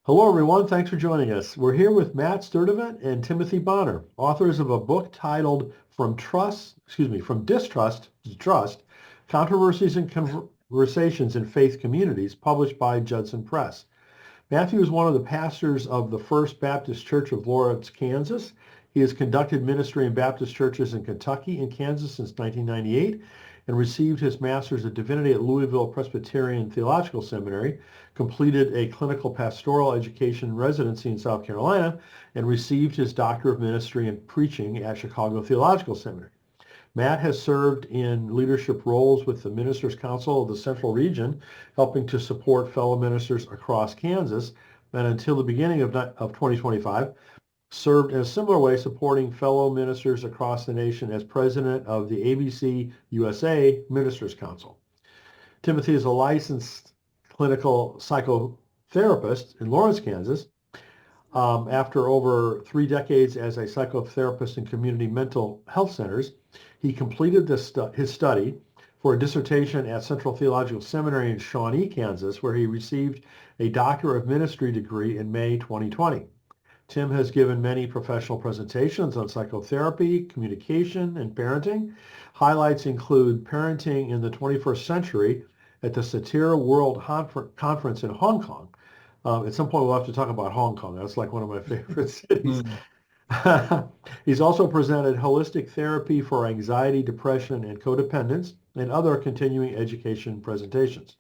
Hello, everyone. Thanks for joining us. We're here with Matt Sturtevant and Timothy Bonner, authors of a book titled From Distrust to Trust, Controversies and Conversations in Faith Communities, published by Judson Press. Matthew is one of the pastors of the First Baptist Church of Lawrence, Kansas. He has conducted ministry in Baptist churches in Kentucky and Kansas since 1998 and received his Master's of Divinity at Louisville Presbyterian Theological Seminary, completed a clinical pastoral education residency in South Carolina, and received his Doctor of Ministry in Preaching at Chicago Theological Seminary. Matt has served in leadership roles with the Ministers' Council of the Central Region, helping to support fellow ministers across Kansas, and until the beginning of 2025, served in a similar way supporting fellow ministers across the nation as president of the ABC USA Ministers' Council. Timothy is a licensed clinical psychotherapist in Lawrence, Kansas. After over 3 decades as a psychotherapist in community mental health centers, he completed his study for a dissertation at Central Theological Seminary in Shawnee, Kansas, where he received a Doctor of Ministry degree in May 2020. Tim has given many professional presentations on psychotherapy, communication, and parenting. Highlights include parenting in the 21st century at the Satira World Conference in Hong Kong. At some point, we'll have to talk about Hong Kong. That's like one of my favorite cities. Hmm. He's also presented holistic therapy for anxiety, depression, and codependence, and other continuing education presentations.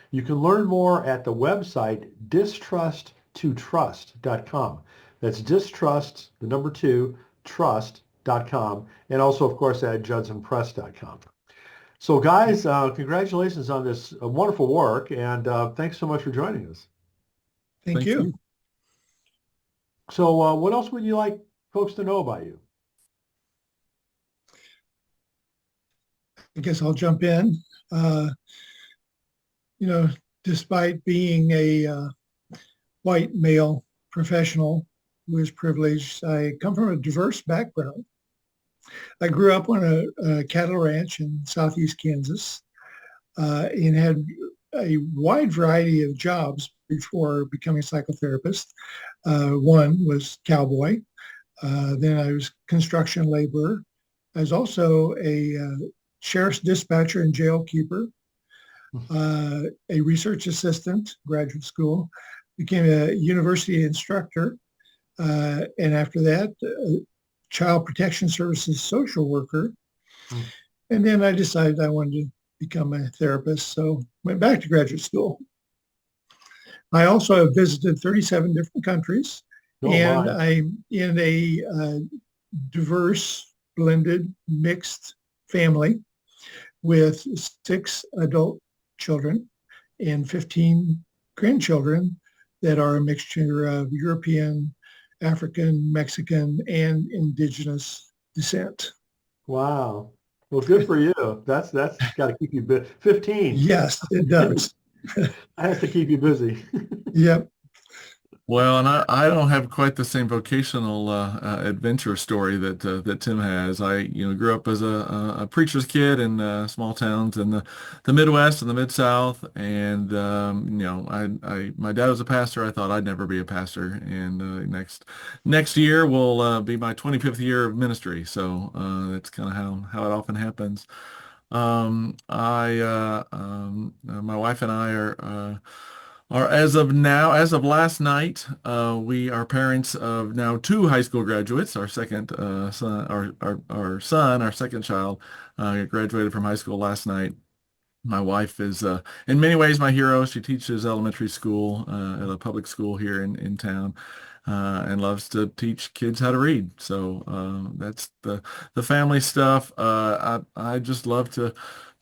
You can learn more at the website distrusttotrust.com. That's distrust, the number two, trust.com, and also, of course, at judsonpress.com. So, guys, congratulations on this wonderful work, and thanks so much for joining us. Thank Thank you. you. So, what else would you like folks to know about you? I guess I'll jump in. Uh, you know, Despite being a white male professional who is privileged, I come from a diverse background. I grew up on a cattle ranch in southeast Kansas and had a wide variety of jobs before becoming a psychotherapist. One was cowboy. Then I was construction laborer. I was also a sheriff's dispatcher and jail keeper, a research assistant, graduate school, became a university instructor, and after that, child protection services social worker. Hmm. And then I decided I wanted to become a therapist, so went back to graduate school. I also have visited 37 different countries, Oh, and my. I'm in a diverse, blended, mixed family with 6 adult children and 15 grandchildren that are a mixture of European, African, Mexican, and indigenous descent. Wow. Well, good for you. That's got to keep you busy. 15. Yes, it does. That has to keep you busy. Yep. Well, and I don't have quite the same vocational adventure story that Tim has. I grew up as a preacher's kid in small towns in the Midwest and the Mid-South, and my dad was a pastor. I thought I'd never be a pastor, and next year will be my 25th year of ministry. So that's kind of how it often happens. My wife and I are as of now, as of last night, we are parents of now two high school graduates. Our second son, our second child, graduated from high school last night. My wife is, in many ways, my hero. She teaches elementary school at a public school here in town, and loves to teach kids how to read. So that's the family stuff. I just love to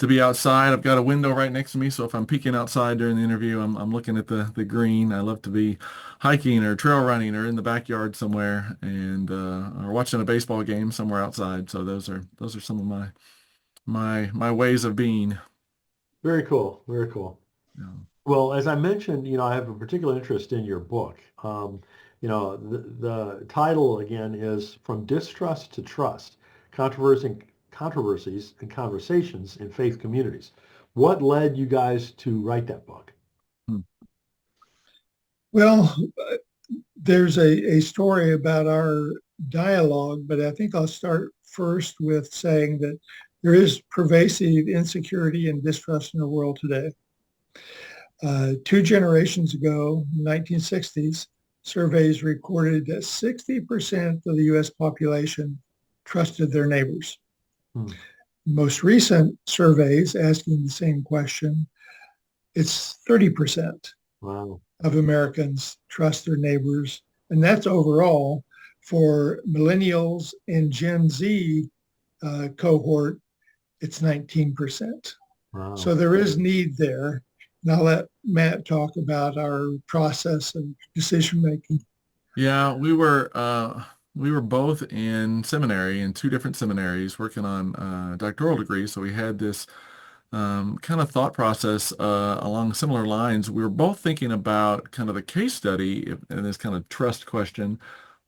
be outside. I've got a window right next to me, so if I'm peeking outside during the interview, I'm looking at the green. I love to be hiking or trail running or in the backyard somewhere, and or watching a baseball game somewhere outside. So those are some of my ways of being. Very cool. Very cool. You know. Well, as I mentioned, I have a particular interest in your book. The title again is From Distrust to Trust, Controversies and Conversations in Faith Communities. What led you guys to write that book? Hmm. Well, there's a story about our dialogue, but I think I'll start first with saying that there is pervasive insecurity and distrust in the world today. 2 generations ago, 1960s, surveys recorded that 60% of the US population trusted their neighbors. Hmm. Most recent surveys asking the same question, it's 30% Wow. of Americans trust their neighbors. And that's overall. For millennials and Gen Z cohort, it's 19%. So Wow. there is need there. And I'll let Matt talk about our process of decision making. Yeah, we were both in seminary in two different seminaries working on doctoral degrees. So we had this kind of thought process along similar lines. We were both thinking about kind of the case study and this kind of trust question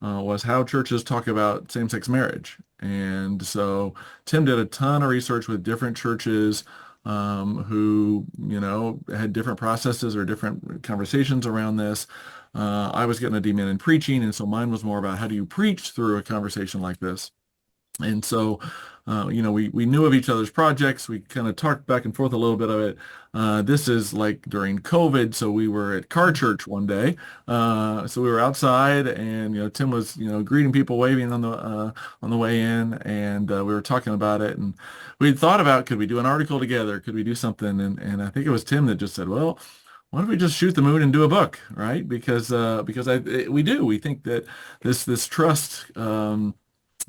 was how churches talk about same-sex marriage. And so Tim did a ton of research with different churches who, had different processes or different conversations around this. I was getting a DMin in preaching, and so mine was more about how do you preach through a conversation like this. And so, we knew of each other's projects. We kind of talked back and forth a little bit of it. This is like during COVID, so we were at car church one day. So we were outside, and Tim was greeting people, waving on the way in, and we were talking about it. And we had thought about could we do an article together? Could we do something? And I think it was Tim that just said, well, why don't we just shoot the moon and do a book, right? Because we think that this trust.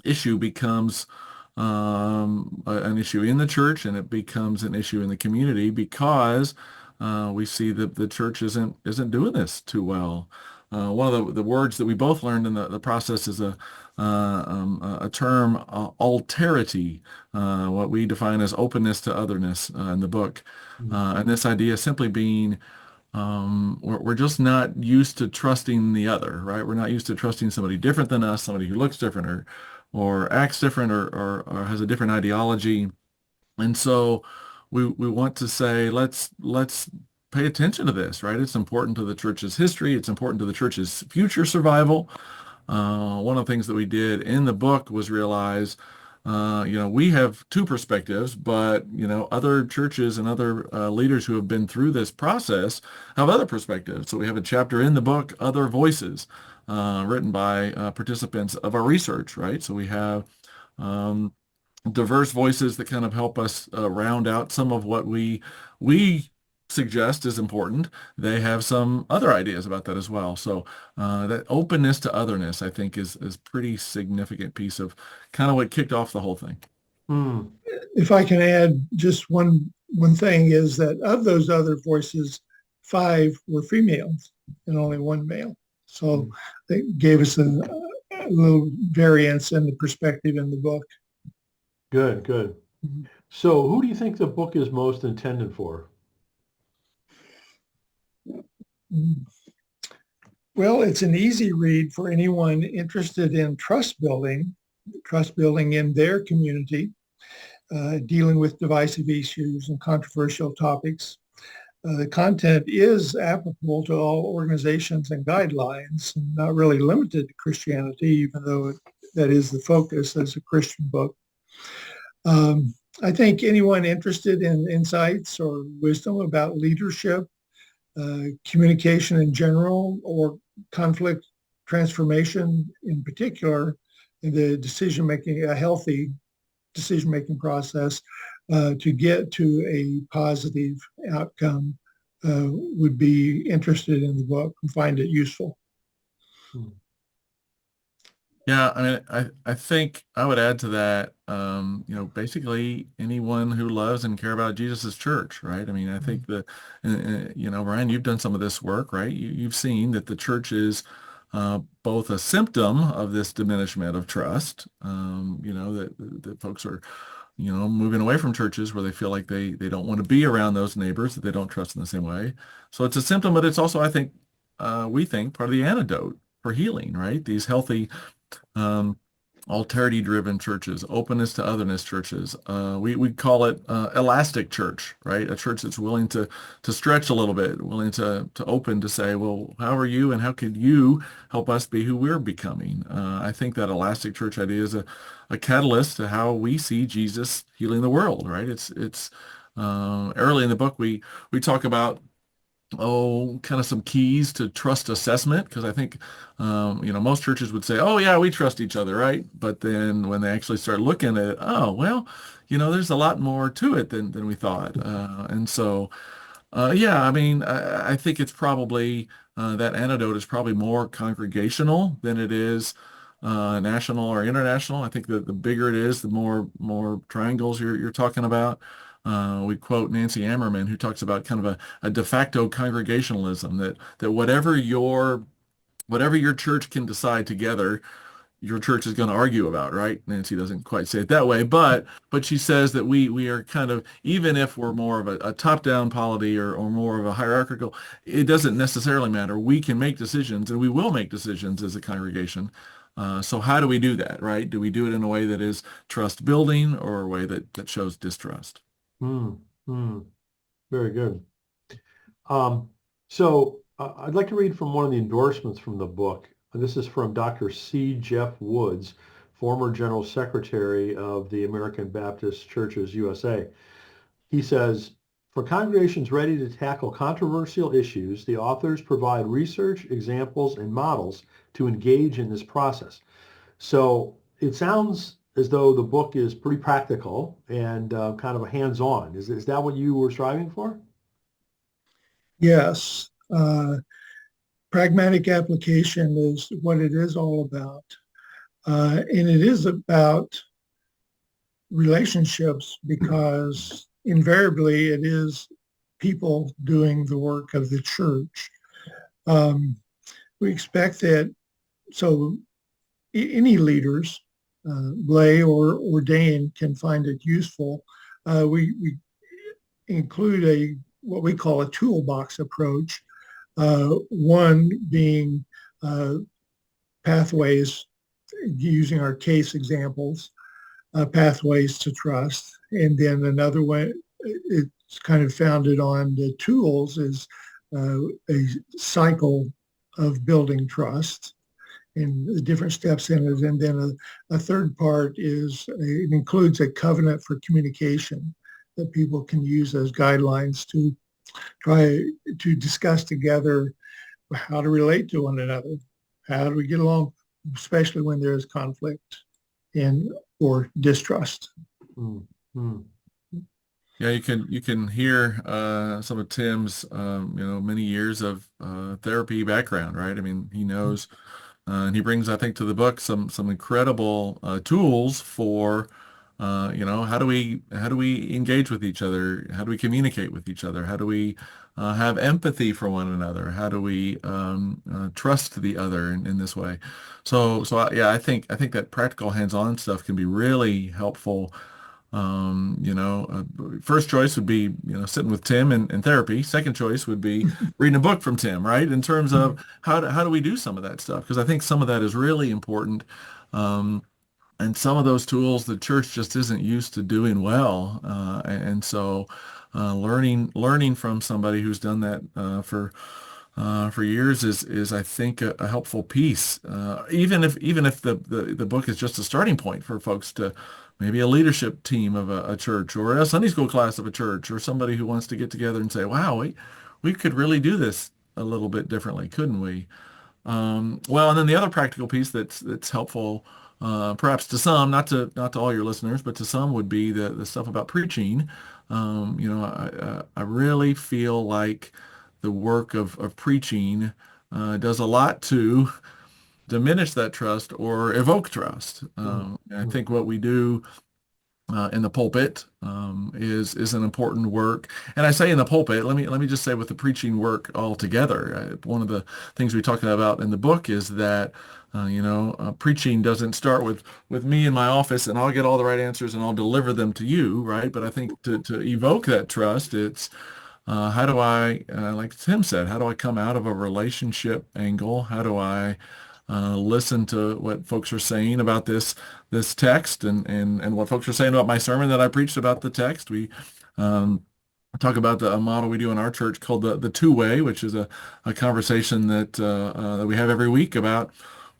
Issue becomes an issue in the church, and it becomes an issue in the community because we see that the church isn't doing this too well. One of the words that we both learned in the process is a term, alterity, what we define as openness to otherness in the book. And this idea simply being we're just not used to trusting the other, right? We're not used to trusting somebody different than us, somebody who looks different or acts different or has a different ideology. And so we want to say, let's pay attention to this, right? It's important to the church's history. It's important to the church's future survival. One of the things that we did in the book was realize, we have two perspectives, but, other churches and other leaders who have been through this process have other perspectives. So we have a chapter in the book, Other Voices, written by participants of our research, right? So we have diverse voices that kind of help us round out some of what we suggest is important. They have some other ideas about that as well. So that openness to otherness, I think, is pretty significant piece of kind of what kicked off the whole thing. Hmm. If I can add just one thing is that of those other voices, 5 were females and only 1 male. So they gave us a little variance in the perspective in the book. Good, good. So who do you think the book is most intended for? Well, it's an easy read for anyone interested in trust building in their community, dealing with divisive issues and controversial topics. The content is applicable to all organizations and guidelines, and not really limited to Christianity, even though that is the focus as a Christian book. I think anyone interested in insights or wisdom about leadership, communication in general, or conflict transformation in particular, in the decision-making, a healthy decision-making process to get to a positive outcome would be interested in the book and find it useful. Yeah, I mean, I think I would add to that, basically anyone who loves and care about Jesus's church, right? I mean, I think that, Ryan, you've done some of this work, right? You've seen that the church is both a symptom of this diminishment of trust, that folks are, moving away from churches where they feel like they don't want to be around those neighbors that they don't trust in the same way. So it's a symptom, but it's also, I think, we think part of the antidote for healing, right? These healthy alterity-driven churches, openness to otherness churches. We call it elastic church, right? A church that's willing to stretch a little bit, willing to open to say, well, how are you and how could you help us be who we're becoming? I think that elastic church idea is a catalyst to how we see Jesus healing the world, right? It's early in the book we talk about kind of some keys to trust assessment because I think most churches would say, oh yeah, we trust each other, right? But then when they actually start looking at it, oh well, there's a lot more to it than we thought. And so yeah, I mean, I think it's probably that antidote is probably more congregational than it is national or international. I think that the bigger it is, the more triangles you're talking about. We quote Nancy Ammerman, who talks about kind of a de facto congregationalism that whatever your church can decide together, your church is going to argue about, right? Nancy doesn't quite say it that way, but she says that we are kind of, even if we're more of a top-down polity or more of a hierarchical, it doesn't necessarily matter. We can make decisions and we will make decisions as a congregation. So how do we do that, right? Do we do it in a way that is trust building or a way that shows distrust? Hmm. Hmm. Very good. So I'd like to read from one of the endorsements from the book. This is from Dr. C. Jeff Woods, former General Secretary of the American Baptist Churches USA. He says, for congregations ready to tackle controversial issues, the authors provide research, examples, and models to engage in this process. So it sounds as though the book is pretty practical and kind of a hands-on. Is that what you were striving for? Yes, pragmatic application is what it is all about. And it is about relationships because invariably it is people doing the work of the church. We expect that, so any leaders, lay or ordained, can find it useful. We include what we call a toolbox approach. One being pathways, using our case examples, pathways to trust. And then another one, it's kind of founded on the tools, is a cycle of building trust and the different steps in it. And then a third part it includes a covenant for communication that people can use as guidelines to try to discuss together how to relate to one another. How do we get along, especially when there is conflict or distrust. Mm-hmm. Yeah, you can hear some of Tim's many years of therapy background, right? I mean, he knows, and he brings, I think, to the book some incredible tools for how do we engage with each other? How do we communicate with each other? How do we have empathy for one another? How do we trust the other in this way? Yeah, I think that practical hands-on stuff can be really helpful. First choice would be, sitting with Tim in therapy. Second choice would be reading a book from Tim, right? In terms of how do we do some of that stuff? Because I think some of that is really important. And some of those tools the church just isn't used to doing well. And so learning from somebody who's done that for years is I think a helpful piece. Even if the book is just a starting point for folks to maybe a leadership team of a church or a Sunday school class of a church or somebody who wants to get together and say, wow, we could really do this a little bit differently, couldn't we? Well, and then the other practical piece that's helpful, perhaps to some, not to all your listeners, but to some would be the stuff about preaching. I really feel like the work of preaching does a lot to diminish that trust or evoke trust. And I think what we do in the pulpit is an important work. And I say in the pulpit, let me just say with the preaching work altogether. One of the things we talk about in the book is that preaching doesn't start with me in my office and I'll get all the right answers and I'll deliver them to you, right? But I think to evoke that trust, it's how do I, like Tim said, how do I come out of a relationship angle? How do I listen to what folks are saying about this text and what folks are saying about my sermon that I preached about the text. We talk about a model we do in our church called the two-way, which is a conversation that we have every week about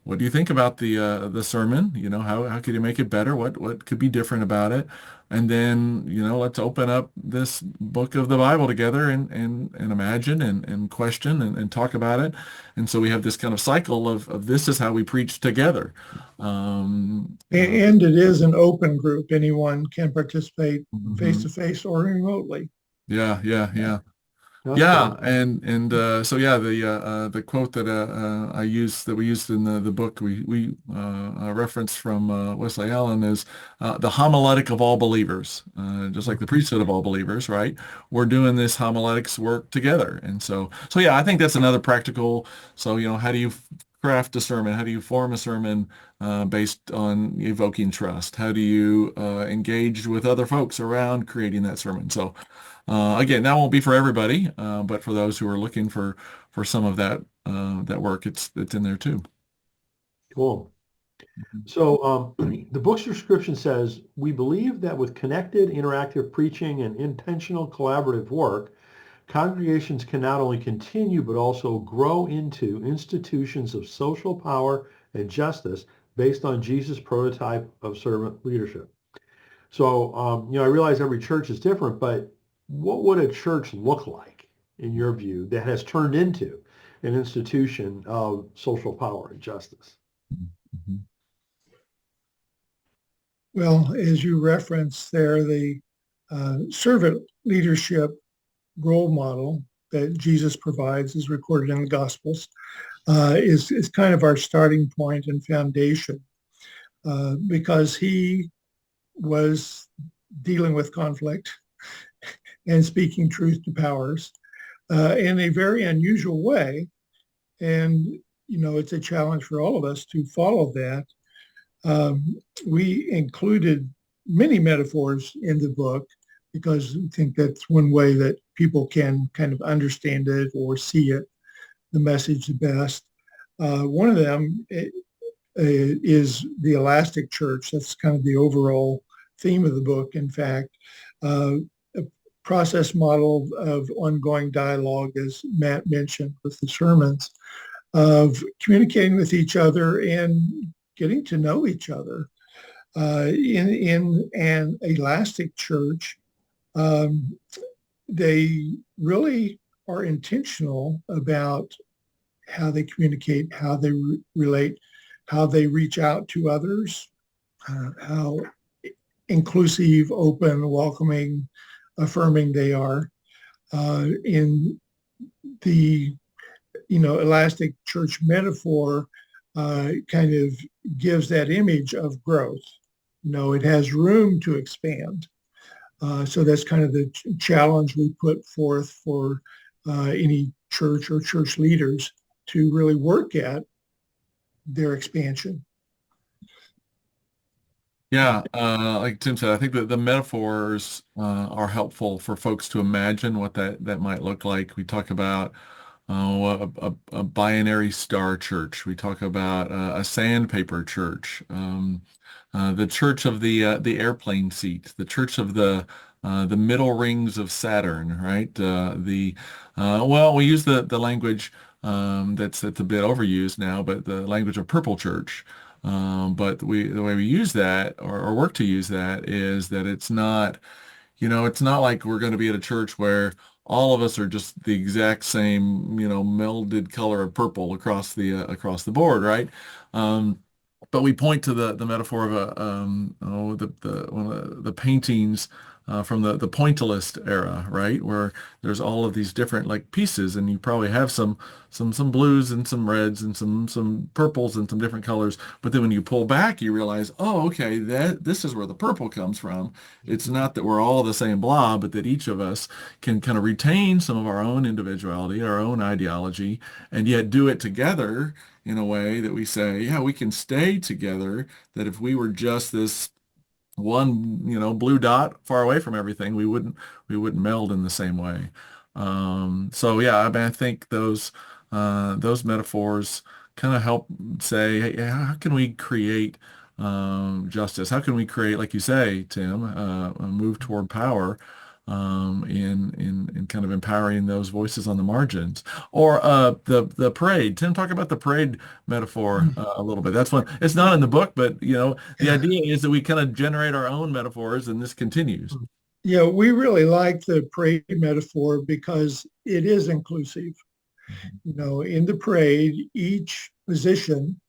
what do you think about the sermon? How could you make it better? What could be different about it? And then, let's open up this book of the Bible together and imagine and question and talk about it. And so we have this kind of cycle of this is how we preach together. And it is an open group. Anyone can participate face Mhm. to face or remotely. Yeah, yeah, yeah. That's Yeah, great. and so yeah, the quote that we used in the book we reference from Wesley Allen is the homiletic of all believers, just like the priesthood of all believers, right? We're doing this homiletics work together, and so yeah, I think that's another practical. So how do you craft a sermon? How do you form a sermon based on evoking trust? How do you engage with other folks around creating that sermon? So. Again, that won't be for everybody, but for those who are looking for some of that work, it's in there too. Cool. So the book's description says, we believe that with connected, interactive preaching and intentional collaborative work, congregations can not only continue but also grow into institutions of social power and justice based on Jesus' prototype of servant leadership. So, I realize every church is different, but what would a church look like, in your view, that has turned into an institution of social power and justice? Mhm. Well, as you referenced there, the servant leadership role model that Jesus provides is recorded in the Gospels, is kind of our starting point and foundation, because he was dealing with conflict and speaking truth to powers in a very unusual way. And, it's a challenge for all of us to follow that. We included many metaphors in the book because I think that's one way that people can kind of understand it or see it, the message the best. One of them is the elastic church. That's kind of the overall theme of the book. In fact, a process model of ongoing dialogue, as Matt mentioned with the sermons, of communicating with each other and getting to know each other. In an elastic church, um, they really are intentional about how they communicate, how they relate, how they reach out to others, how inclusive, open, welcoming, affirming they are. In the elastic church metaphor, kind of gives that image of growth. It has room to expand. So that's kind of the challenge we put forth for any church or church leaders to really work at their expansion. Yeah, like Tim said, I think that the metaphors are helpful for folks to imagine what that might look like. We talk about a binary star church. We talk about a sandpaper church, the church of the airplane seat, the church of the middle rings of Saturn, right? Well, we use the language that's a bit overused now, but the language of purple church. But the way we use that or work to use that is that it's not like we're going to be at a church where all of us are just the exact same, melded color of purple across the board, right? But we point to the metaphor of the one of the paintings from the pointillist era, right, where there's all of these different like pieces, and you probably have some blues and some reds and some purples and some different colors. But then when you pull back, you realize, oh, okay, this is where the purple comes from. It's not that we're all the same blob, but that each of us can kind of retain some of our own individuality, our own ideology, and yet do it together in a way that we say, yeah, we can stay together, that if we were just this one, blue dot far away from everything, we wouldn't meld in the same way. So yeah, I mean, I think those metaphors kind of help say, hey, how can we create justice? How can we create, like you say, Tim, a move toward power in kind of empowering those voices on the margins? Or the parade. Tim, talk about the parade metaphor a little bit. That's one. It's not in the book, but the Yeah. idea is that we kind of generate our own metaphors, and this continues. Yeah, we really like the parade metaphor because it is inclusive. In the parade, each position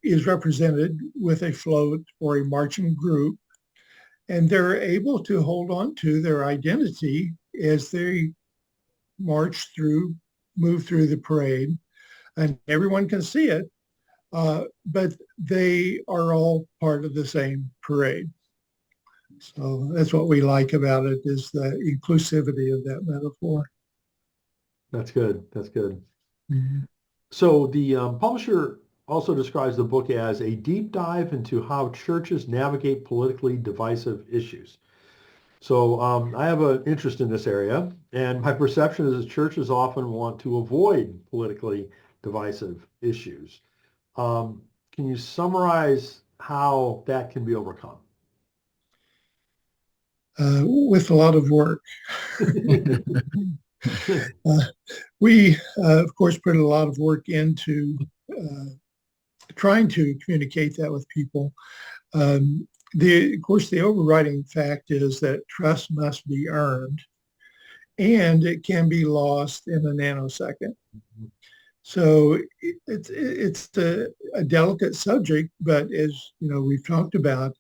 is represented with a float or a marching group, and they're able to hold on to their identity as they march through, move through the parade, and everyone can see it, but they are all part of the same parade. So that's what we like about it, is the inclusivity of that metaphor. That's good. That's good. Mhm. So the publisher also describes the book as a deep dive into how churches navigate politically divisive issues. So I have an interest in this area, and my perception is that churches often want to avoid politically divisive issues. Can you summarize how that can be overcome? With a lot of work. Uh, we, of course, put a lot of work into trying to communicate that with people. Of course, the overriding fact is that trust must be earned, and it can be lost in a nanosecond. So it's a delicate subject, but as we've talked about,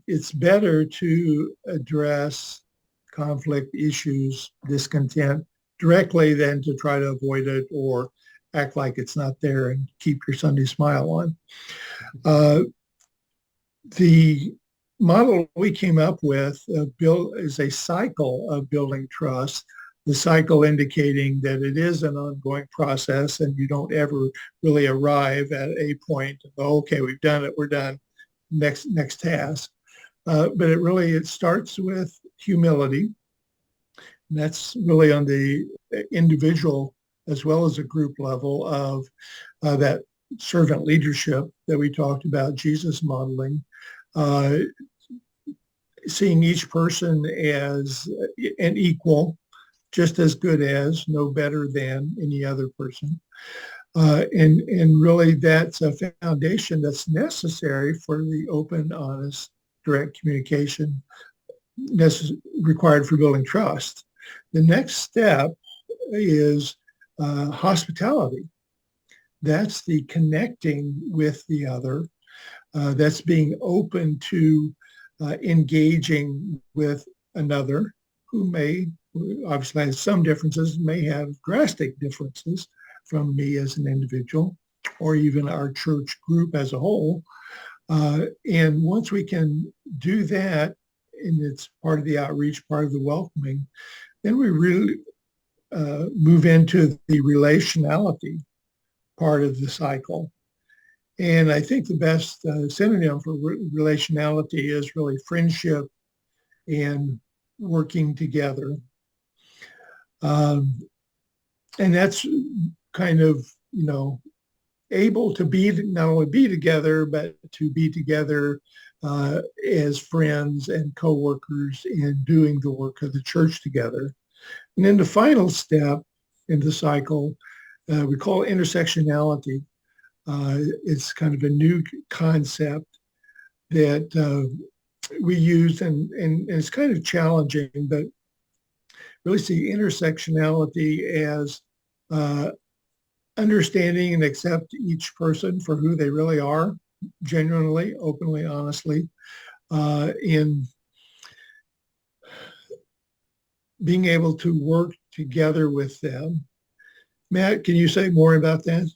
it's better to address conflict issues, discontent directly than to try to avoid it or act like it's not there and keep your Sunday smile on. The model we came up with is a cycle of building trust, the cycle indicating that it is an ongoing process and you don't ever really arrive at a point of, oh, okay, we've done it, we're done, next task. But it starts with humility. And that's really on the individual as well as a group level of that servant leadership that we talked about, Jesus modeling, uh, seeing each person as an equal, just as good as, no better than any other person. And really that's a foundation that's necessary for the open, honest, direct communication required for building trust. The next step is hospitality. That's the connecting with the other. That's being open to engaging with another who may obviously has some differences, may have drastic differences from me as an individual or even our church group as a whole. And once we can do that, and it's part of the outreach, part of the welcoming, then we really move into the relationality part of the cycle. And I think the best synonym for relationality is really friendship and working together. And that's kind of, able to be not only be together, but to be together as friends and co-workers in doing the work of the church together. And then the final step in the cycle, we call intersectionality. It's kind of a new concept that we use, and it's kind of challenging, but really see intersectionality as understanding and accept each person for who they really are, genuinely, openly, honestly, in being able to work together with them. Matt, can you say more about that?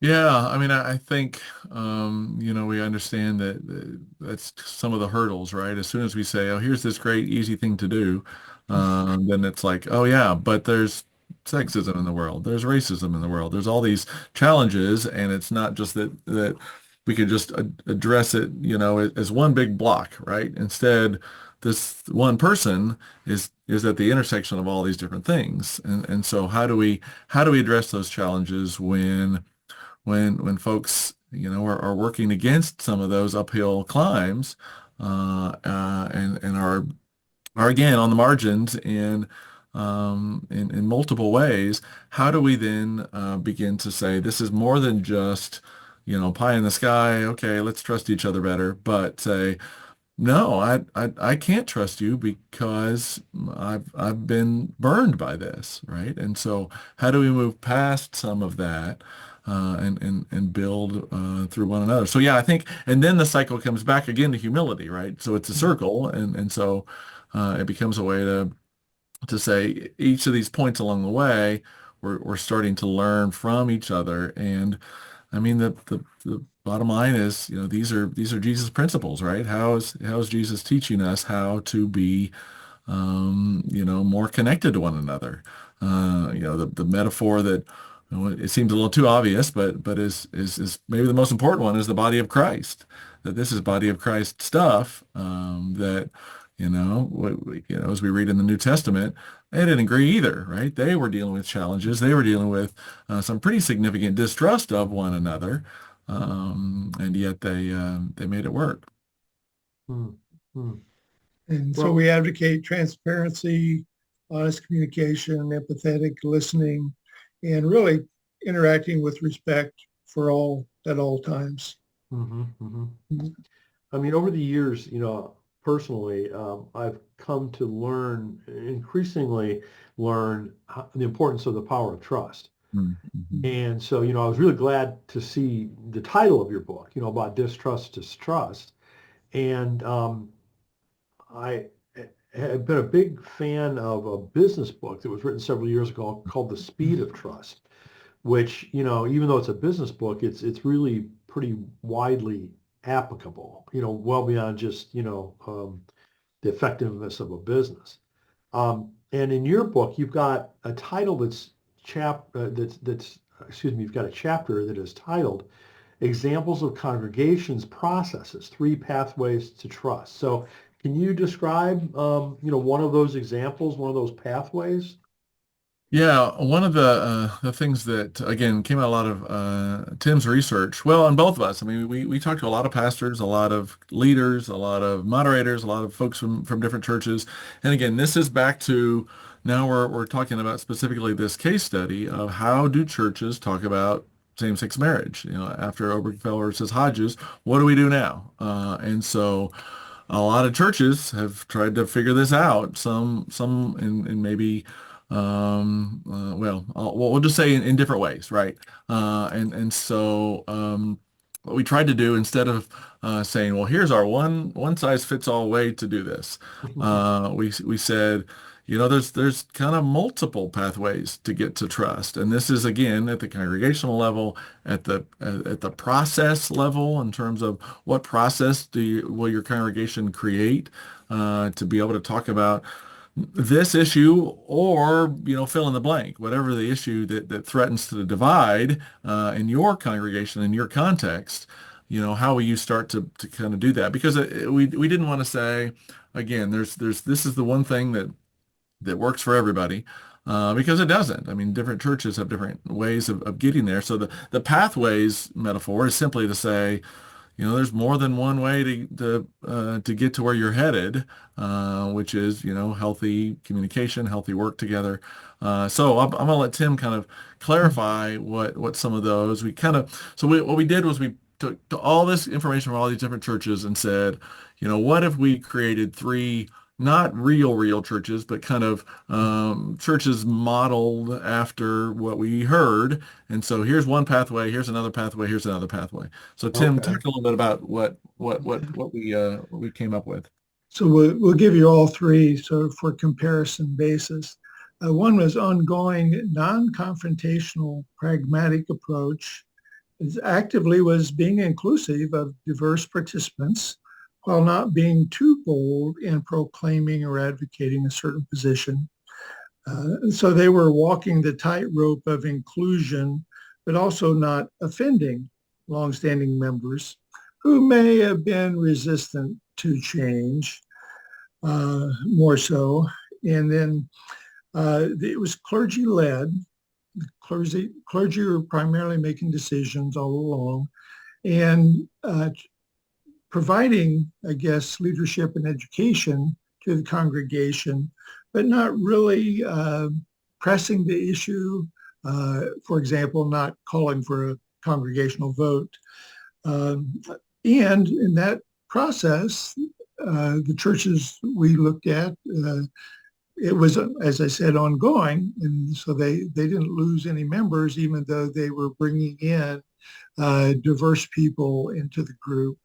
Yeah, I mean, I think, we understand that's some of the hurdles, right? As soon as we say, oh, here's this great, easy thing to do, then it's like, oh, yeah, but there's sexism in the world, there's racism in the world, there's all these challenges, and it's not just that we could just address it, as one big block, right? Instead, this one person is at the intersection of all these different things, and so how do we address those challenges when when folks, are working against some of those uphill climbs, and are again on the margins in multiple ways, how do we then begin to say this is more than just, pie in the sky, okay, let's trust each other better, but say, no, I can't trust you because I've been burned by this, right? And so how do we move past some of that and build through one another? So yeah, I think, and then the cycle comes back again to humility, right? So it's a circle, and so it becomes a way to say each of these points along the way, we're starting to learn from each other. And I mean, the bottom line is, these are Jesus principles, right? How is Jesus teaching us how to be, more connected to one another? The metaphor that, it seems a little too obvious, but is maybe the most important one is the body of Christ. That this is body of Christ stuff, that, as we read in the New Testament, they didn't agree either, right? They were dealing with challenges. They were dealing with some pretty significant distrust of one another, and yet they made it work. Hmm. Hmm. And so Well, we advocate transparency, honest communication, empathetic listening, and really interacting with respect for all at all times. mhm, mhm. Mhm. I mean, over the years, personally, I've come to increasingly learn the importance of the power of trust. Mm-hmm. And so, I was really glad to see the title of your book, about distrust. And I have been a big fan of a business book that was written several years ago called The Speed of Trust, which, even though it's a business book, it's really pretty widely applicable, well beyond just, the effectiveness of a business. And in your book, you've got a title you've got a chapter that is titled Examples of Congregations Processes, Three Pathways to Trust. So can you describe, one of those examples, one of those pathways? Yeah, one of the things that again came out a lot of Tim's research, well, on both of us. I mean, we talked to a lot of pastors, a lot of leaders, a lot of moderators, a lot of folks from different churches. And again, this is back to now we're talking about specifically this case study of how do churches talk about same-sex marriage? After Obergefell versus Hodges, what do we do now? And so a lot of churches have tried to figure this out. Some in maybe we'll just say in different ways, right? And so what we tried to do instead of saying, well, here's our one size fits all way to do this, we said, there's kind of multiple pathways to get to trust, and this is again at the congregational level, at the process level, in terms of what process will your congregation create to be able to talk about this issue, or fill in the blank, whatever the issue that threatens to divide in your congregation, in your context. How will you start to kind of do that? Because we didn't want to say, again, there's this is the one thing that works for everybody, because it doesn't. I mean, different churches have different ways of getting there. So the pathways metaphor is simply to say, there's more than one way to get to where you're headed, which is, healthy communication, healthy work together. So I'm going to let Tim kind of clarify what some of those what we did was we took all this information from all these different churches and said, what if we created three not real churches, but kind of churches modeled after what we heard. And so here's one pathway, here's another pathway, here's another pathway. So Tim, Okay. talk a little bit about what we came up with. So we'll give you all three sort of for comparison basis. One was ongoing, non-confrontational, pragmatic approach. It actively was being inclusive of diverse participants while not being too bold in proclaiming or advocating a certain position. So they were walking the tightrope of inclusion, but also not offending longstanding members who may have been resistant to change, more so. And then it was clergy-led, clergy were primarily making decisions all along and providing, I guess, leadership and education to the congregation, but not really pressing the issue. For example, not calling for a congregational vote. And in that process, the churches we looked at, it was, as I said, ongoing. And so they didn't lose any members, even though they were bringing in diverse people into the group.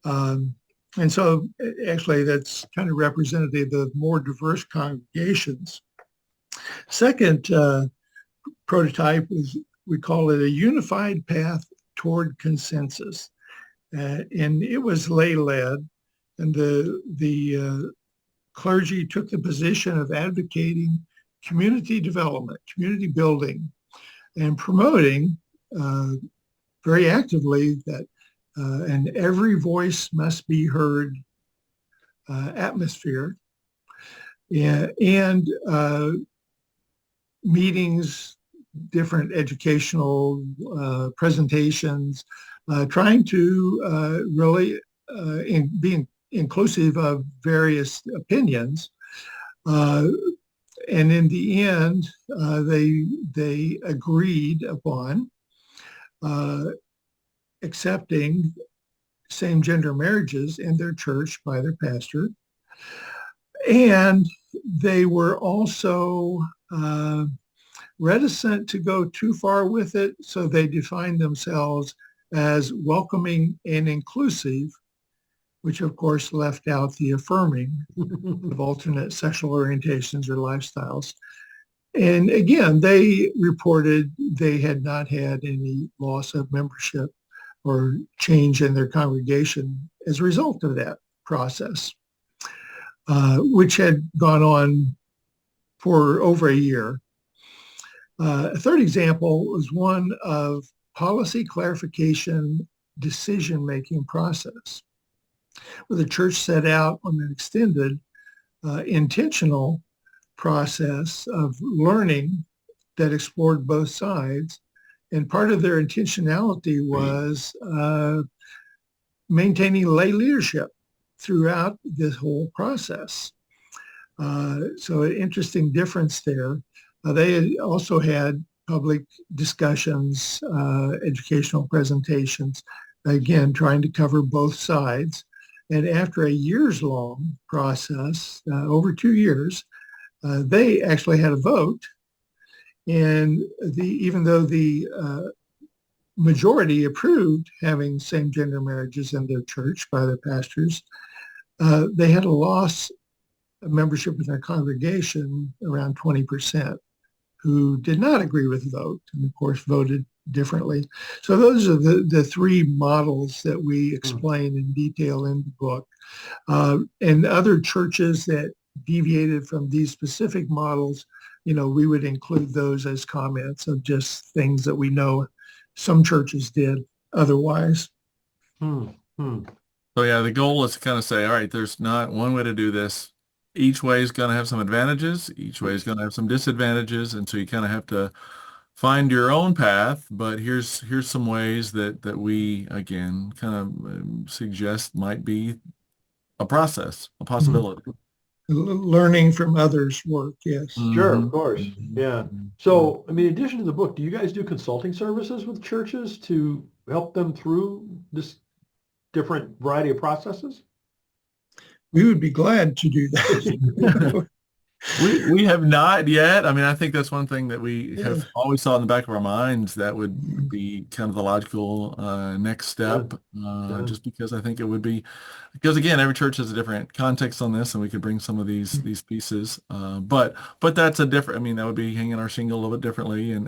And so actually that's kind of representative of more diverse congregations. Second prototype is, we call it a unified path toward consensus. And it was lay-led, and the clergy took the position of advocating community development, community building, and promoting very actively that and every voice must be heard atmosphere, and meetings, different educational presentations, trying to really be inclusive of various opinions. And in the end, they agreed upon accepting same-gender marriages in their church by their pastor. And they were also reticent to go too far with it, so they defined themselves as welcoming and inclusive, which of course left out the affirming of alternate sexual orientations or lifestyles. And again, they reported they had not had any loss of membership or change in their congregation as a result of that process, which had gone on for over a year. A third example was one of policy clarification decision-making process, where the church set out on an extended intentional process of learning that explored both sides. And part of their intentionality was maintaining lay leadership throughout this whole process. So an interesting difference there. They also had public discussions, educational presentations, again, trying to cover both sides. And after a years-long process, over 2 years, they actually had a vote. And even though the majority approved having same-gender marriages in their church by their pastors, they had a loss of membership in their congregation around 20%. Who did not agree with the vote and of course voted differently. So those are the three models that we explain in detail in the book. And other churches that deviated from these specific models, we would include those as comments of just things that we know some churches did otherwise. So yeah, the goal is to kind of say, all right, there's not one way to do this. Each way is going to have some advantages. Each way is going to have some disadvantages. And so you kind of have to find your own path. But here's some ways that we, again, kind of suggest might be a process, a possibility. Learning from others' work, yes. Sure, of course. Yeah. So, I mean, in addition to the book, do you guys do consulting services with churches to help them through this different variety of processes? We would be glad to do that. We have not yet. I mean, I think that's one thing that we have always thought in the back of our minds that would be kind of the logical next step, just because I think it would be, because again, every church has a different context on this, and we could bring some of these pieces. But that's a different. I mean, that would be hanging our shingle a little bit differently, and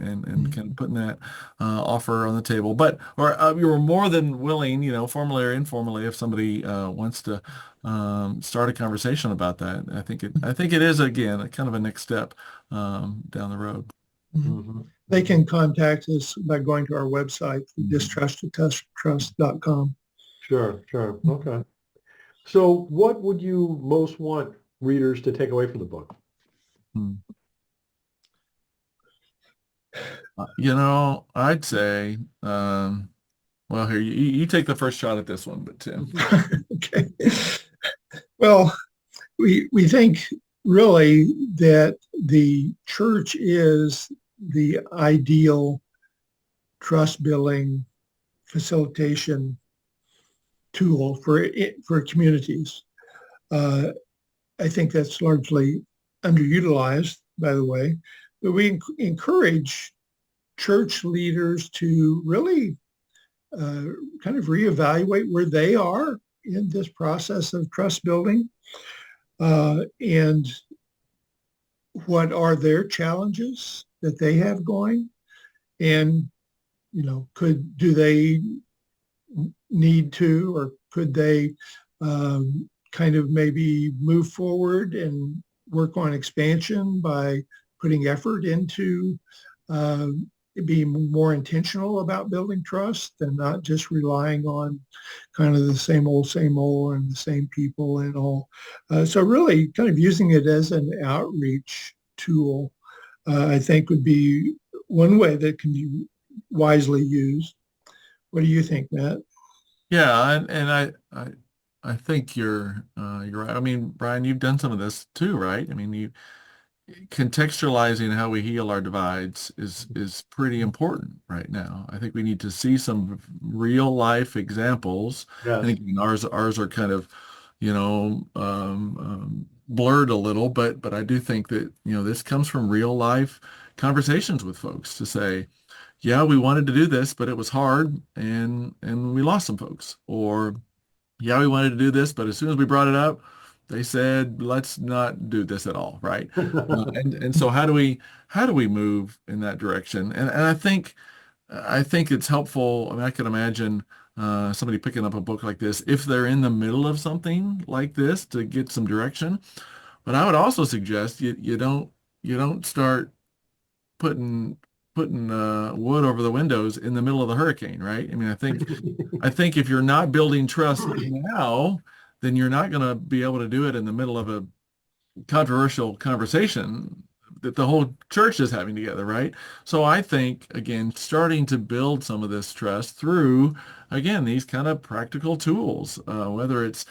kind of putting that offer on the table. But you were more than willing, formally or informally, if somebody wants to start a conversation about that. I think it is, again, kind of a next step down the road. They can contact us by going to our website, distrust.com. Sure. Okay. So what would you most want readers to take away from the book? I'd say, well, here, you take the first shot at this one, but Tim. Okay. Well, we think really that the church is the ideal trust building facilitation tool for communities. Uh, I think that's largely underutilized, by the way, but we encourage church leaders to really kind of reevaluate where they are in this process of trust building and what are their challenges that they have going, and could do they need to, or could they kind of maybe move forward and work on expansion by putting effort into uh, being more intentional about building trust and not just relying on kind of the same old and the same people and all. So really kind of using it as an outreach tool, I think would be one way that can be wisely used. What do you think, Matt? Yeah, and I think you're right. I mean, Brian, you've done some of this too, right? I mean, you contextualizing how we heal our divides is pretty important right now. I think we need to see some real life examples. And Yes. again, ours are kind of, blurred a little, but I do think that, this comes from real life conversations with folks to say, yeah, we wanted to do this, but it was hard and we lost some folks. Or yeah, we wanted to do this, but as soon as we brought it up, they said, let's not do this at all, right? And so how do we move in that direction? And I think it's helpful. I mean, I can imagine somebody picking up a book like this if they're in the middle of something like this to get some direction. But I would also suggest you don't start putting putting wood over the windows in the middle of the hurricane, right? I mean, I think if you're not building trust now, then you're not going to be able to do it in the middle of a controversial conversation that the whole church is having together, right? So I think, again, starting to build some of this trust through, again, these kind of practical tools, whether it's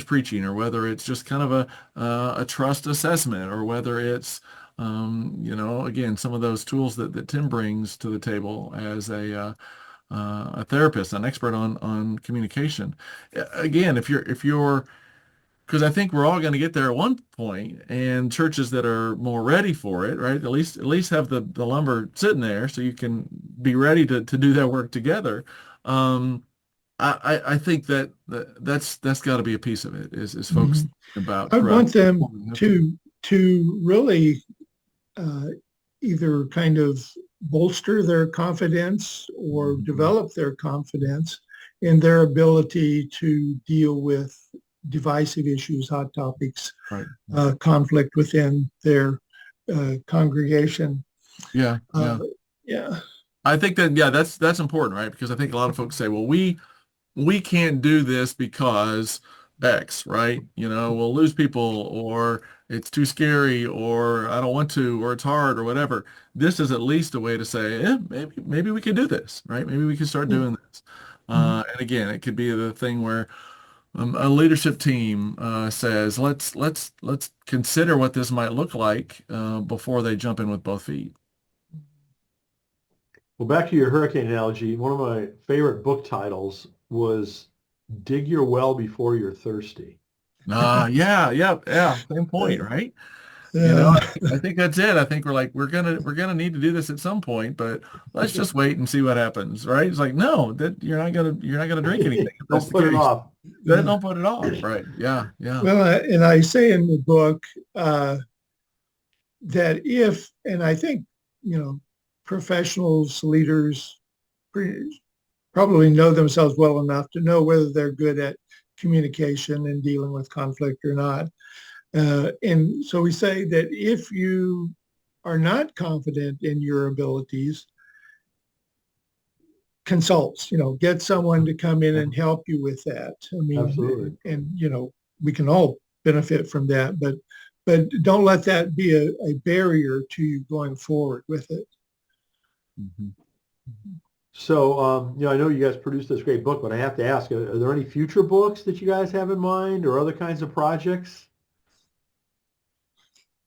preaching or whether it's just kind of a trust assessment or whether it's again, some of those tools that Tim brings to the table as a therapist, an expert on communication. Again, if you're because I think we're all going to get there at one point, and churches that are more ready for it, right? At least have the lumber sitting there so you can be ready to do that work together. Um, I think that's got to be a piece of it is folks Mhm. thinking about I trust. want them We have to. to really uh, either kind of bolster their confidence or Mhm. develop their confidence in their ability to deal with divisive issues, hot topics, Right. conflict within their congregation. Yeah. Uh, Yeah. yeah. I think that, yeah, that's important, right? Because I think a lot of folks say, well, we can't do this because X, right? We'll lose people or it's too scary or I don't want to or it's hard or whatever. This is at least a way to say, maybe we could do this, right? Maybe we could start doing this. And again, it could be the thing where a leadership team says, let's consider what this might look like before they jump in with both feet. Well, back to your hurricane analogy, one of my favorite book titles was Dig Your Well Before You're Thirsty. Yeah, yeah, yeah. Same point, right? Yeah. I think that's it. I think we're gonna need to do this at some point, but let's just wait and see what happens, right? It's like, no, that you're not gonna drink anything if that's Don't the put it case. off. Then don't put it off, right? Yeah, yeah. Well, and I say in the book that if, and I think, professionals, leaders probably know themselves well enough to know whether they're good at communication and dealing with conflict or not. And so we say that if you are not confident in your abilities, consult, get someone to come in and help you with that. I mean, Absolutely. and we can all benefit from that, but don't let that be a barrier to you going forward with it. Mhm. So, I know you guys produced this great book, but I have to ask, are there any future books that you guys have in mind or other kinds of projects?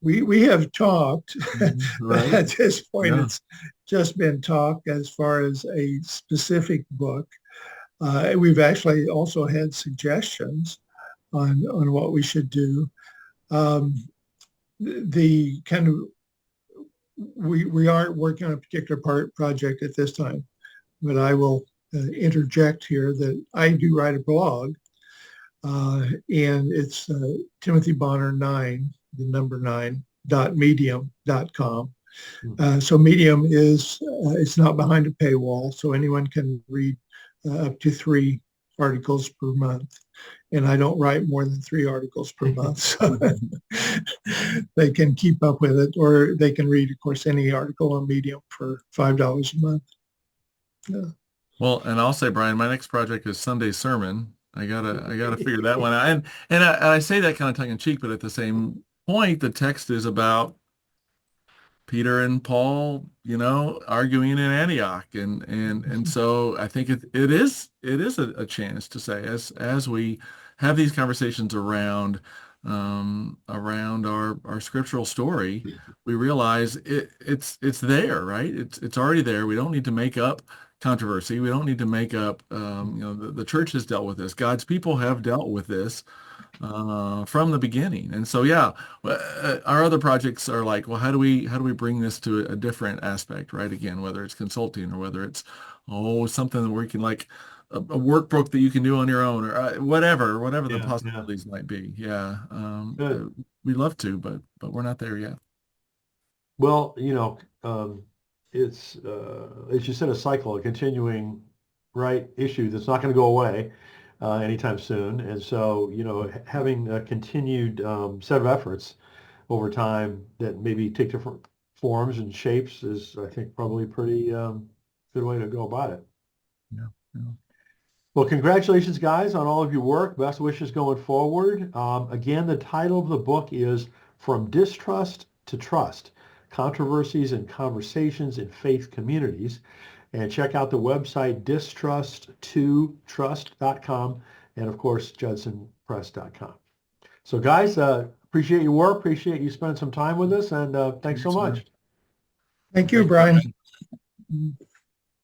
We have talked, but Right. at this point, Yeah. it's just been talk as far as a specific book. We've actually also had suggestions on what we should do. Um, the kind of we aren't working on a particular project at this time, but I will interject here that I do write a blog, and it's Timothy Bonner 9, the number 9 .medium.com. Hmm. So Medium is it's not behind a paywall, so anyone can read up to 3 articles per month. And I don't write more than 3 articles per month, so they can keep up with it, or they can read, of course, any article on Medium for $5 a month. Yeah. Well, and I'll say, Brian, my next project is Sunday sermon. I gotta figure that one out. And I say that kind of tongue in cheek, but at the same point, the text is about Peter and Paul, arguing in Antioch, and so I think it is a chance to say, as we have these conversations around our scriptural story, we realize it's there, right? It's already there. We don't need to make up controversy. We don't need to make up. The church has dealt with this. God's people have dealt with this from the beginning. And so, yeah, our other projects are like, well, how do we bring this to a different aspect, right? Again, whether it's consulting or whether it's, something that we can like a workbook that you can do on your own or whatever the Yeah, yeah. possibilities might be. Yeah. Good. We'd love to, but we're not there yet. Well, it's, as you said, a cycle, a continuing, right, issue that's not going to go away anytime soon. And so, having a continued set of efforts over time that maybe take different forms and shapes is, I think, probably a pretty good way to go about it. Yeah. Yeah. Well, congratulations, guys, on all of your work. Best wishes going forward. Again, the title of the book is From Distrust to Trust: Controversies and Conversations in Faith Communities. And check out the website distrust2trust.com and, of course, judsonpress.com. So, guys, appreciate your work. Appreciate you spending some time with us, and thanks so Thanks, man. much. Thank you, Thanks, Brian. Brian.